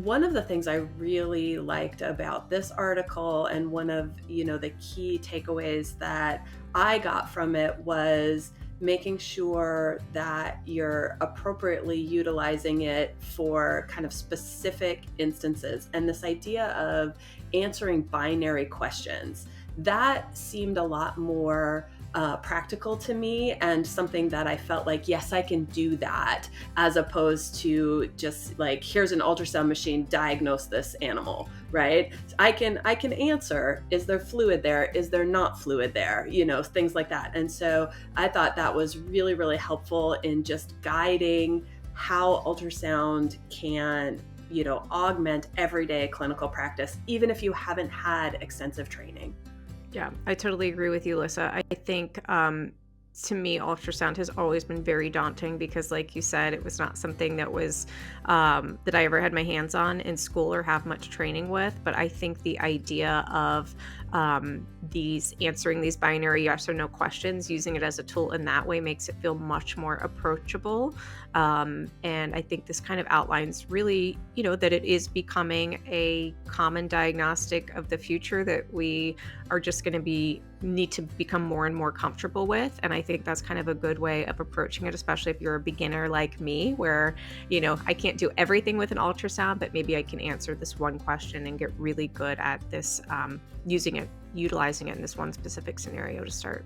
one of the things I really liked about this article, and one of, the key takeaways that I got from it, was making sure that you're appropriately utilizing it for kind of specific instances. And this idea of answering binary questions, that seemed a lot more practical to me, and something that I felt like, yes, I can do that, as opposed to just like, here's an ultrasound machine, diagnose this animal, right? I can answer, is there fluid there? Is there not fluid there? Things like that. And so I thought that was really, really helpful in just guiding how ultrasound can, augment everyday clinical practice, even if you haven't had extensive training. Yeah, I totally agree with you, Lissa. I think to me, ultrasound has always been very daunting because, like you said, it was not something that was that I ever had my hands on in school or have much training with. But I think the idea of these answering these binary yes or no questions, using it as a tool in that way, makes it feel much more approachable. And I think this kind of outlines really, that it is becoming a common diagnostic of the future that we are just going to need to become more and more comfortable with. And I think that's kind of a good way of approaching it, especially if you're a beginner like me, where, I can't do everything with an ultrasound, but maybe I can answer this one question and get really good at this, utilizing it in this one specific scenario to start.